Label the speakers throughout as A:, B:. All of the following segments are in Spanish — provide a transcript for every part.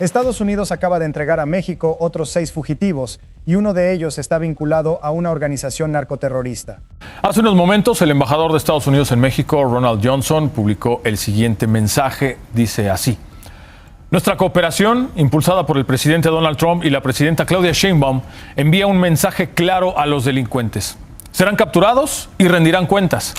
A: Estados Unidos acaba de entregar a México otros 6 fugitivos y uno de ellos está vinculado a una organización narcoterrorista.
B: Hace unos momentos, el embajador de Estados Unidos en México, Ronald Johnson, publicó el siguiente mensaje. Dice así: nuestra cooperación, impulsada por el presidente Donald Trump y la presidenta Claudia Sheinbaum, envía un mensaje claro a los delincuentes. Serán capturados y rendirán cuentas.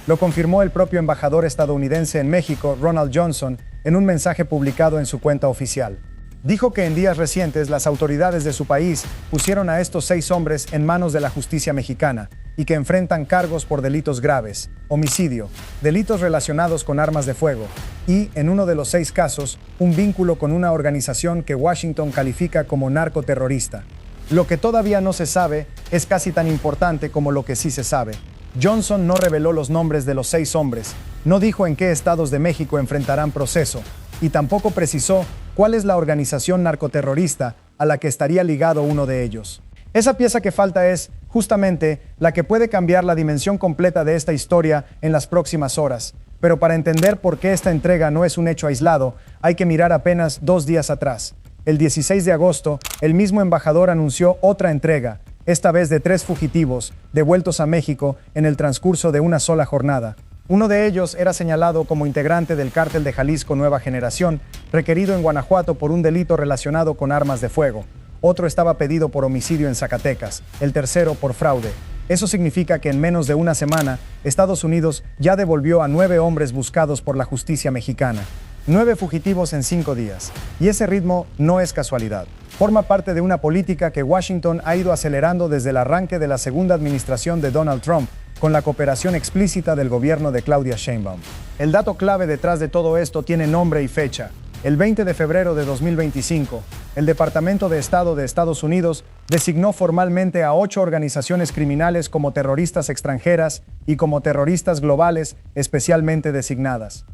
A: Lo confirmó el propio embajador estadounidense en México, Ronald Johnson, en un mensaje publicado en su cuenta oficial. Dijo que en días recientes las autoridades de su país pusieron a estos 6 hombres en manos de la justicia mexicana y que enfrentan cargos por delitos graves, homicidio, delitos relacionados con armas de fuego y, en uno de los 6 casos, un vínculo con una organización que Washington califica como narcoterrorista. Lo que todavía no se sabe es casi tan importante como lo que sí se sabe. Johnson no reveló los nombres de los 6 hombres, no dijo en qué estados de México enfrentarán proceso y tampoco precisó cuál es la organización narcoterrorista a la que estaría ligado uno de ellos. Esa pieza que falta es, justamente, la que puede cambiar la dimensión completa de esta historia en las próximas horas. Pero para entender por qué esta entrega no es un hecho aislado, hay que mirar apenas 2 días atrás. El 16 de agosto, el mismo embajador anunció otra entrega, esta vez de 3 fugitivos, devueltos a México en el transcurso de una sola jornada. Uno de ellos era señalado como integrante del cártel de Jalisco Nueva Generación, requerido en Guanajuato por un delito relacionado con armas de fuego. Otro estaba pedido por homicidio en Zacatecas, el tercero por fraude. Eso significa que en menos de una semana, Estados Unidos ya devolvió a 9 hombres buscados por la justicia mexicana. 9 fugitivos en 5 días. Y ese ritmo no es casualidad. Forma parte de una política que Washington ha ido acelerando desde el arranque de la segunda administración de Donald Trump, con la cooperación explícita del gobierno de Claudia Sheinbaum. El dato clave detrás de todo esto tiene nombre y fecha. El 20 de febrero de 2025, el Departamento de Estado de Estados Unidos designó formalmente a 8 organizaciones criminales como terroristas extranjeras y como terroristas globales especialmente designadas.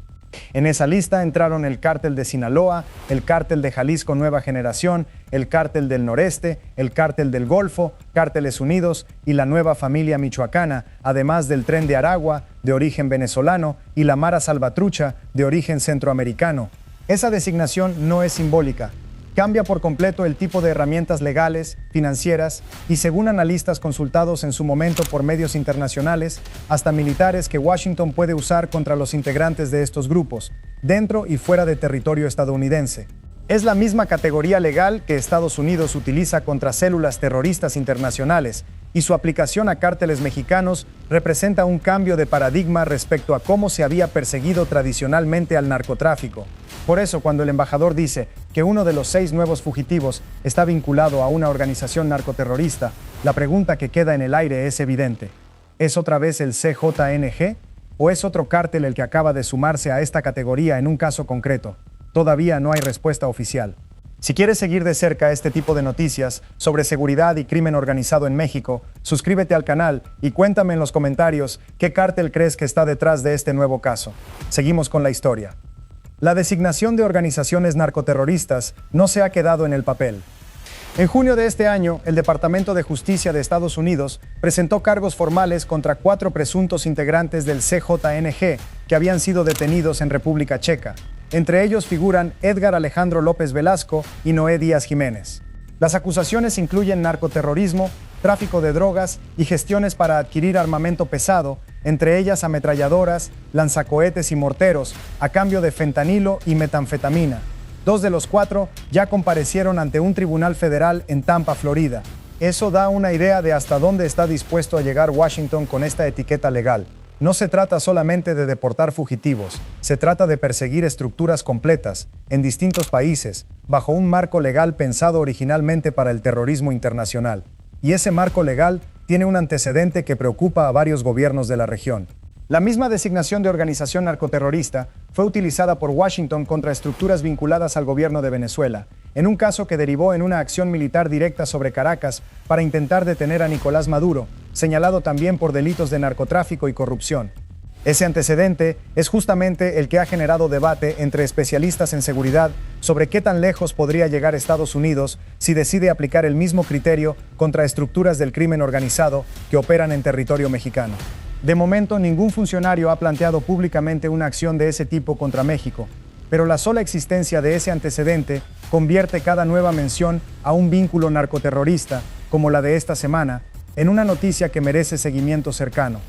A: En esa lista entraron el Cártel de Sinaloa, el Cártel de Jalisco Nueva Generación, el Cártel del Noreste, el Cártel del Golfo, Cárteles Unidos y la Nueva Familia Michoacana, además del Tren de Aragua, de origen venezolano, y la Mara Salvatrucha, de origen centroamericano. Esa designación no es simbólica. Cambia por completo el tipo de herramientas legales, financieras y, según analistas consultados en su momento por medios internacionales, hasta militares que Washington puede usar contra los integrantes de estos grupos, dentro y fuera de territorio estadounidense. Es la misma categoría legal que Estados Unidos utiliza contra células terroristas internacionales, y su aplicación a cárteles mexicanos representa un cambio de paradigma respecto a cómo se había perseguido tradicionalmente al narcotráfico. Por eso, cuando el embajador dice que uno de los 6 nuevos fugitivos está vinculado a una organización narcoterrorista, la pregunta que queda en el aire es evidente. ¿Es otra vez el CJNG? ¿O es otro cártel el que acaba de sumarse a esta categoría en un caso concreto? Todavía no hay respuesta oficial. Si quieres seguir de cerca este tipo de noticias sobre seguridad y crimen organizado en México, suscríbete al canal y cuéntame en los comentarios qué cártel crees que está detrás de este nuevo caso. Seguimos con la historia. La designación de organizaciones narcoterroristas no se ha quedado en el papel. En junio de este año, el Departamento de Justicia de Estados Unidos presentó cargos formales contra 4 presuntos integrantes del CJNG que habían sido detenidos en República Checa. Entre ellos figuran Edgar Alejandro López Velasco y Noé Díaz Jiménez. Las acusaciones incluyen narcoterrorismo, tráfico de drogas y gestiones para adquirir armamento pesado, entre ellas ametralladoras, lanzacohetes y morteros, a cambio de fentanilo y metanfetamina. 2 de los 4 ya comparecieron ante un tribunal federal en Tampa, Florida. Eso da una idea de hasta dónde está dispuesto a llegar Washington con esta etiqueta legal. No se trata solamente de deportar fugitivos, se trata de perseguir estructuras completas, en distintos países, bajo un marco legal pensado originalmente para el terrorismo internacional. Y ese marco legal tiene un antecedente que preocupa a varios gobiernos de la región. La misma designación de organización narcoterrorista fue utilizada por Washington contra estructuras vinculadas al gobierno de Venezuela, en un caso que derivó en una acción militar directa sobre Caracas para intentar detener a Nicolás Maduro, señalado también por delitos de narcotráfico y corrupción. Ese antecedente es justamente el que ha generado debate entre especialistas en seguridad sobre qué tan lejos podría llegar Estados Unidos si decide aplicar el mismo criterio contra estructuras del crimen organizado que operan en territorio mexicano. De momento, ningún funcionario ha planteado públicamente una acción de ese tipo contra México, pero la sola existencia de ese antecedente convierte cada nueva mención a un vínculo narcoterrorista, como la de esta semana, en una noticia que merece seguimiento cercano.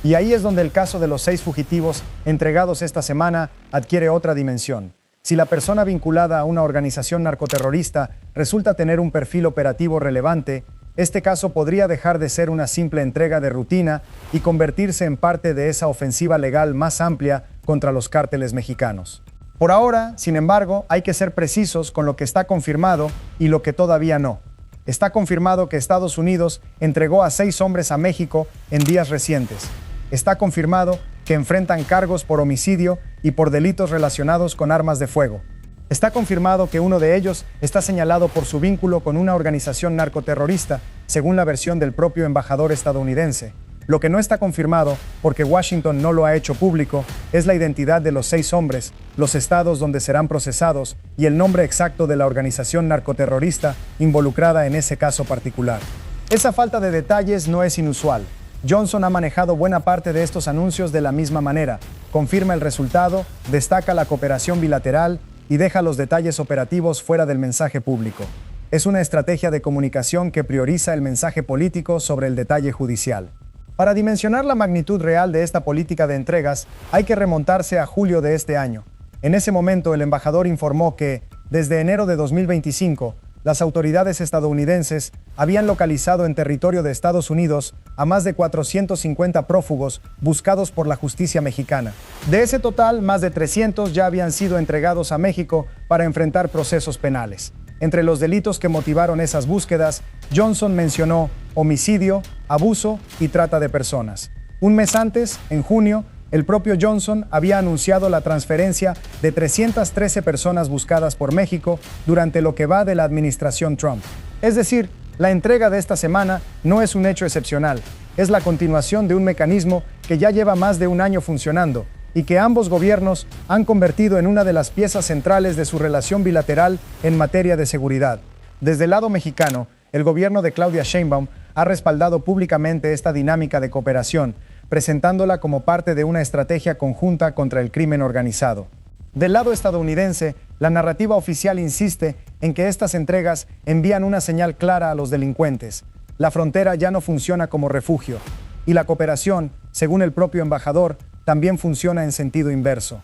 A: Y ahí es donde el caso de los 6 fugitivos entregados esta semana adquiere otra dimensión. Si la persona vinculada a una organización narcoterrorista resulta tener un perfil operativo relevante, este caso podría dejar de ser una simple entrega de rutina y convertirse en parte de esa ofensiva legal más amplia contra los cárteles mexicanos. Por ahora, sin embargo, hay que ser precisos con lo que está confirmado y lo que todavía no. Está confirmado que Estados Unidos entregó a 6 hombres a México en días recientes. Está confirmado que enfrentan cargos por homicidio y por delitos relacionados con armas de fuego. Está confirmado que uno de ellos está señalado por su vínculo con una organización narcoterrorista, según la versión del propio embajador estadounidense. Lo que no está confirmado, porque Washington no lo ha hecho público, es la identidad de los 6 hombres, los estados donde serán procesados y el nombre exacto de la organización narcoterrorista involucrada en ese caso particular. Esa falta de detalles no es inusual. Johnson ha manejado buena parte de estos anuncios de la misma manera. Confirma el resultado, destaca la cooperación bilateral y deja los detalles operativos fuera del mensaje público. Es una estrategia de comunicación que prioriza el mensaje político sobre el detalle judicial. Para dimensionar la magnitud real de esta política de entregas, hay que remontarse a julio de este año. En ese momento, el embajador informó que, desde enero de 2025, las autoridades estadounidenses habían localizado en territorio de Estados Unidos a más de 450 prófugos buscados por la justicia mexicana. De ese total, más de 300 ya habían sido entregados a México para enfrentar procesos penales. Entre los delitos que motivaron esas búsquedas, Johnson mencionó homicidio, abuso y trata de personas. Un mes antes, en junio, el propio Johnson había anunciado la transferencia de 313 personas buscadas por México durante lo que va de la administración Trump. Es decir, la entrega de esta semana no es un hecho excepcional, es la continuación de un mecanismo que ya lleva más de un año funcionando y que ambos gobiernos han convertido en una de las piezas centrales de su relación bilateral en materia de seguridad. Desde el lado mexicano, el gobierno de Claudia Sheinbaum ha respaldado públicamente esta dinámica de cooperación, presentándola como parte de una estrategia conjunta contra el crimen organizado. Del lado estadounidense, la narrativa oficial insiste en que estas entregas envían una señal clara a los delincuentes. La frontera ya no funciona como refugio, y la cooperación, según el propio embajador, también funciona en sentido inverso.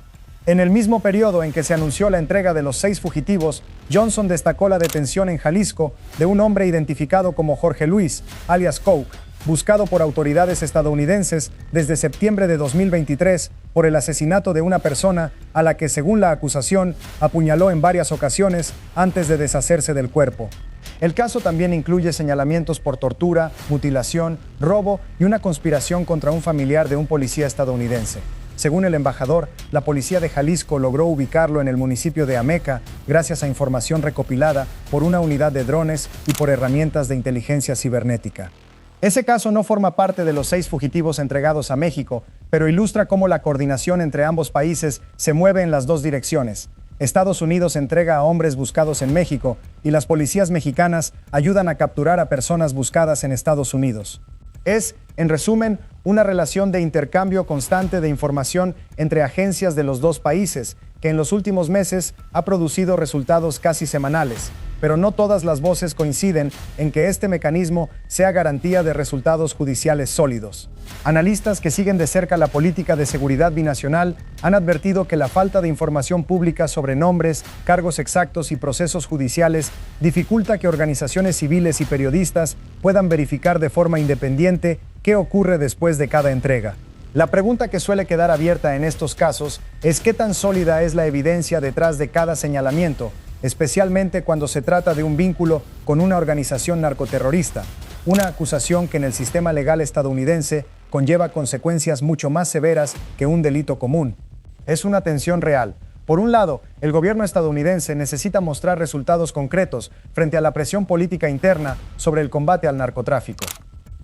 A: En el mismo periodo en que se anunció la entrega de los 6 fugitivos, Johnson destacó la detención en Jalisco de un hombre identificado como Jorge Luis, alias Coke, buscado por autoridades estadounidenses desde septiembre de 2023 por el asesinato de una persona a la que, según la acusación, apuñaló en varias ocasiones antes de deshacerse del cuerpo. El caso también incluye señalamientos por tortura, mutilación, robo y una conspiración contra un familiar de un policía estadounidense. Según el embajador, la policía de Jalisco logró ubicarlo en el municipio de Ameca gracias a información recopilada por una unidad de drones y por herramientas de inteligencia cibernética. Ese caso no forma parte de los 6 fugitivos entregados a México, pero ilustra cómo la coordinación entre ambos países se mueve en las dos direcciones. Estados Unidos entrega a hombres buscados en México y las policías mexicanas ayudan a capturar a personas buscadas en Estados Unidos. Es, en resumen, una relación de intercambio constante de información entre agencias de los dos países, que en los últimos meses ha producido resultados casi semanales. Pero no todas las voces coinciden en que este mecanismo sea garantía de resultados judiciales sólidos. Analistas que siguen de cerca la política de seguridad binacional han advertido que la falta de información pública sobre nombres, cargos exactos y procesos judiciales dificulta que organizaciones civiles y periodistas puedan verificar de forma independiente qué ocurre después de cada entrega. La pregunta que suele quedar abierta en estos casos es qué tan sólida es la evidencia detrás de cada señalamiento, especialmente cuando se trata de un vínculo con una organización narcoterrorista, una acusación que en el sistema legal estadounidense conlleva consecuencias mucho más severas que un delito común. Es una tensión real. Por un lado, el gobierno estadounidense necesita mostrar resultados concretos frente a la presión política interna sobre el combate al narcotráfico.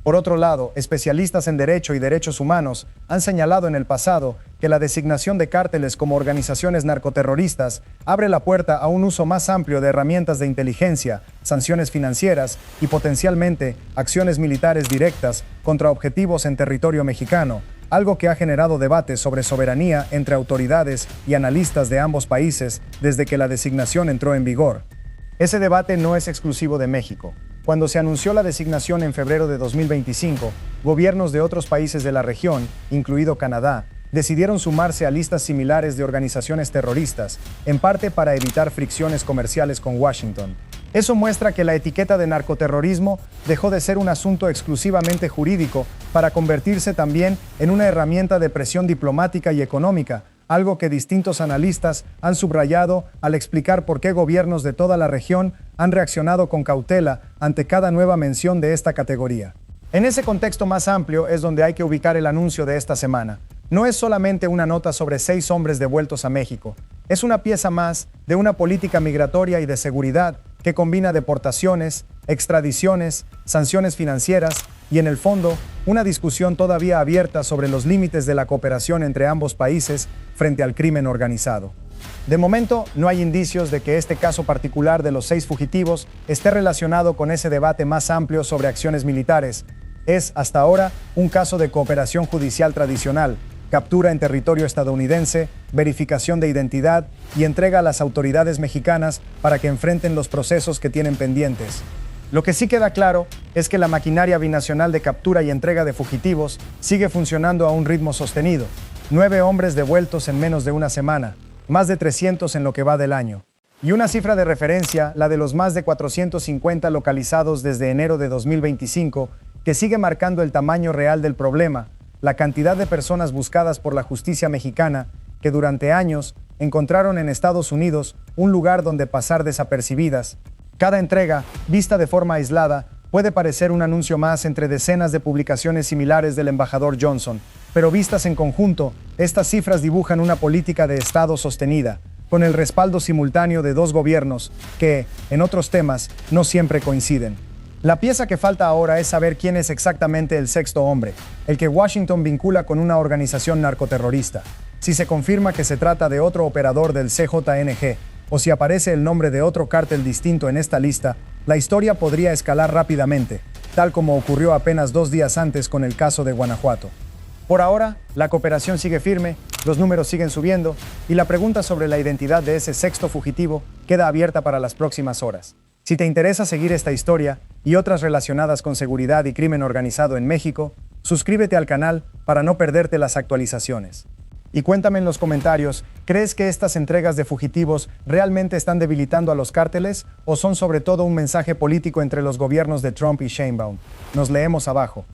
A: Por otro lado, especialistas en derecho y derechos humanos han señalado en el pasado que la designación de cárteles como organizaciones narcoterroristas abre la puerta a un uso más amplio de herramientas de inteligencia, sanciones financieras y potencialmente acciones militares directas contra objetivos en territorio mexicano, algo que ha generado debates sobre soberanía entre autoridades y analistas de ambos países desde que la designación entró en vigor. Ese debate no es exclusivo de México. Cuando se anunció la designación en febrero de 2025, gobiernos de otros países de la región, incluido Canadá, decidieron sumarse a listas similares de organizaciones terroristas, en parte para evitar fricciones comerciales con Washington. Eso muestra que la etiqueta de narcoterrorismo dejó de ser un asunto exclusivamente jurídico para convertirse también en una herramienta de presión diplomática y económica, algo que distintos analistas han subrayado al explicar por qué gobiernos de toda la región han reaccionado con cautela ante cada nueva mención de esta categoría. En ese contexto más amplio es donde hay que ubicar el anuncio de esta semana. No es solamente una nota sobre 6 hombres devueltos a México, es una pieza más de una política migratoria y de seguridad que combina deportaciones, extradiciones, sanciones financieras y, en el fondo, una discusión todavía abierta sobre los límites de la cooperación entre ambos países frente al crimen organizado. De momento, no hay indicios de que este caso particular de los 6 fugitivos esté relacionado con ese debate más amplio sobre acciones militares. Es, hasta ahora, un caso de cooperación judicial tradicional: captura en territorio estadounidense, verificación de identidad y entrega a las autoridades mexicanas para que enfrenten los procesos que tienen pendientes. Lo que sí queda claro es que la maquinaria binacional de captura y entrega de fugitivos sigue funcionando a un ritmo sostenido. 9 hombres devueltos en menos de una semana, más de 300 en lo que va del año. Y una cifra de referencia, la de los más de 450 localizados desde enero de 2025, que sigue marcando el tamaño real del problema: la cantidad de personas buscadas por la justicia mexicana que durante años encontraron en Estados Unidos un lugar donde pasar desapercibidas. Cada entrega, vista de forma aislada, puede parecer un anuncio más entre decenas de publicaciones similares del embajador Johnson, pero vistas en conjunto, estas cifras dibujan una política de Estado sostenida, con el respaldo simultáneo de 2 gobiernos que, en otros temas, no siempre coinciden. La pieza que falta ahora es saber quién es exactamente el 6º hombre, el que Washington vincula con una organización narcoterrorista. Si se confirma que se trata de otro operador del CJNG, o si aparece el nombre de otro cártel distinto en esta lista, la historia podría escalar rápidamente, tal como ocurrió apenas 2 días antes con el caso de Guanajuato. Por ahora, la cooperación sigue firme, los números siguen subiendo, y la pregunta sobre la identidad de ese 6º fugitivo queda abierta para las próximas horas. Si te interesa seguir esta historia y otras relacionadas con seguridad y crimen organizado en México, suscríbete al canal para no perderte las actualizaciones. Y cuéntame en los comentarios, ¿crees que estas entregas de fugitivos realmente están debilitando a los cárteles o son sobre todo un mensaje político entre los gobiernos de Trump y Sheinbaum? Nos leemos abajo.